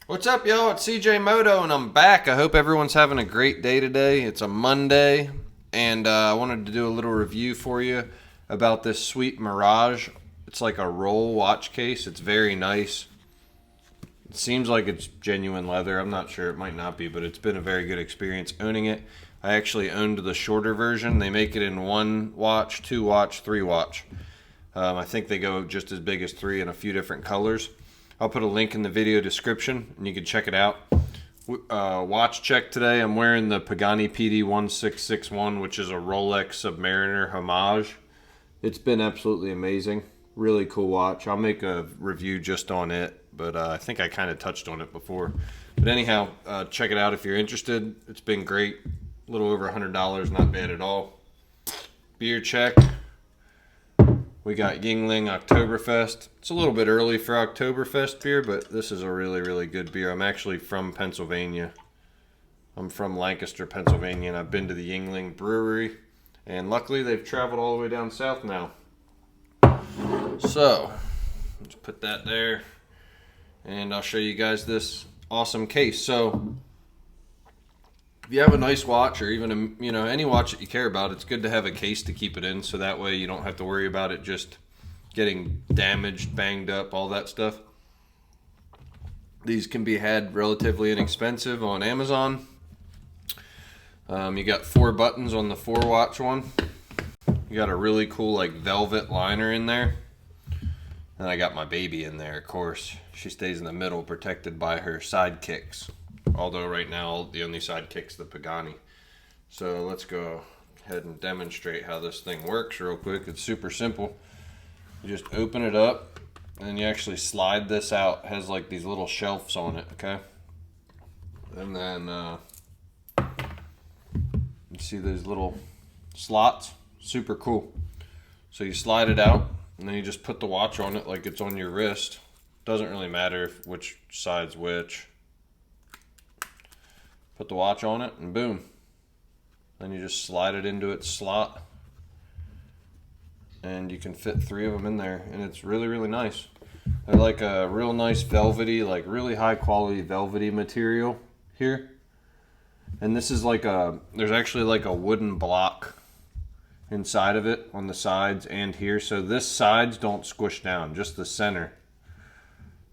What's up, y'all? It's CJ Moto, and I'm back. I hope everyone's having a great day today. It's a Monday, and I wanted to do a little review for you about this sweet Mirage. It's like a roll watch case. It's very nice. It seems like it's genuine leather. I'm not sure. It might not be, but it's been a very good experience owning it. I actually owned the shorter version. They make it in 1 watch, 2 watch, 3 watch. I think they go just as big as 3 in a few different colors. I'll put a link in the video description and you can check it out. Watch check today. I'm wearing the Pagani PD 1661, which is a Rolex Submariner Homage. It's been absolutely amazing. Really cool watch. I'll make a review just on it, but I think I kind of touched on it before. But anyhow, check it out if you're interested. It's been great. A little over $100, not bad at all. Beer check. We got Yuengling Oktoberfest. It's a little bit early for Oktoberfest beer, but this is a really, really good beer. I'm actually from Pennsylvania. I'm from Lancaster, Pennsylvania, and I've been to the Yuengling Brewery. And luckily, they've traveled all the way down south now. So, let's put that there. And I'll show you guys this awesome case. So, if you have a nice watch, or even any watch that you care about, it's good to have a case to keep it in, so that way you don't have to worry about it just getting damaged, banged up, all that stuff. These can be had relatively inexpensive on Amazon. You got 4 buttons on the 4-watch one. You got a really cool like velvet liner in there. And I got my baby in there, of course. She stays in the middle, protected by her sidekicks. Although right now the only sidekick's the Pagani. So let's go ahead and demonstrate how this thing works real quick. It's super simple. You just open it up and then you actually slide this out. It has like these little shelves on it, okay? And then you see these little slots? Super cool. So you slide it out and then you just put the watch on it like it's on your wrist. Doesn't really matter which side's which. Put the watch on it and boom. Then you just slide it into its slot. And you can fit 3 of them in there. And it's really, really nice. They're like a real nice velvety, like really high quality velvety material here. And this is like there's actually like a wooden block inside of it on the sides and here. So this sides don't squish down, just the center.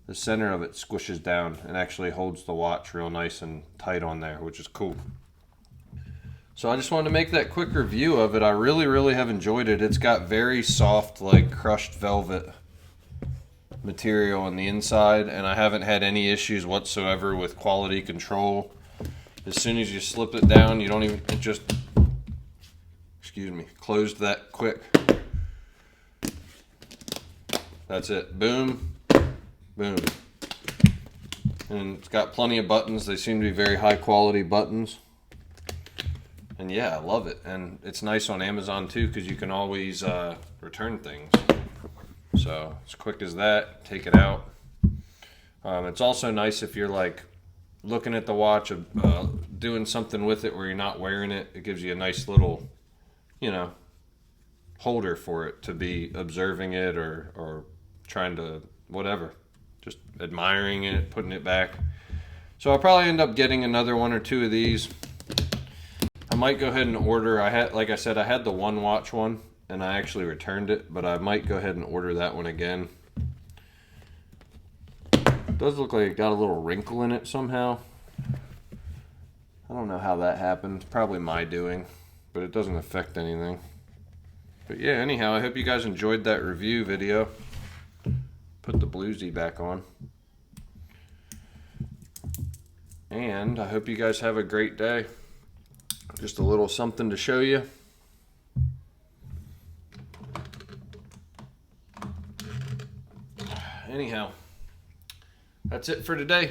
The center of it squishes down and actually holds the watch real nice and tight on there, which is cool. So I just wanted to make that quick review of it. I really, really have enjoyed it. It's got very soft, like crushed velvet material on the inside, and I haven't had any issues whatsoever with quality control. As soon as you slip it down, you don't even, it just, excuse me, closed that quick. That's it. Boom. Boom. And it's got plenty of buttons. They seem to be very high quality buttons. And yeah, I love it. And it's nice on Amazon too, because you can always return things. So as quick as that, take it out. It's also nice if you're like looking at the watch, doing something with it where you're not wearing it. It gives you a nice little, holder for it to be observing it or trying to whatever. Just admiring it, putting it back. So I'll probably end up getting another 1 or 2 of these. I might go ahead and order. Like I said, I had the 1-watch one and I actually returned it, but I might go ahead and order that one again. It does look like it got a little wrinkle in it somehow. I don't know how that happened. Probably my doing, but it doesn't affect anything. But yeah, anyhow, I hope you guys enjoyed that review video. Put the bluesy back on. And I hope you guys have a great day. Just a little something to show you. Anyhow, that's it for today,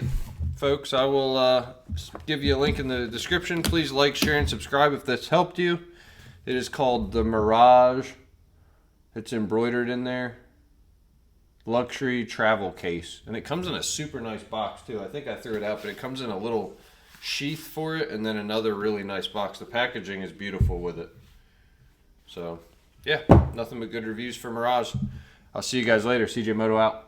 folks. I will give you a link in the description. Please like, share, and subscribe if this helped you. It is called the Mirage. It's embroidered in there. Luxury travel case, and it comes in a super nice box too. I think I threw it out, but it comes in a little sheath for it and then another really nice box. The packaging is beautiful with it. So yeah, nothing but good reviews for Mirage. I'll see you guys later. CJ Moto out.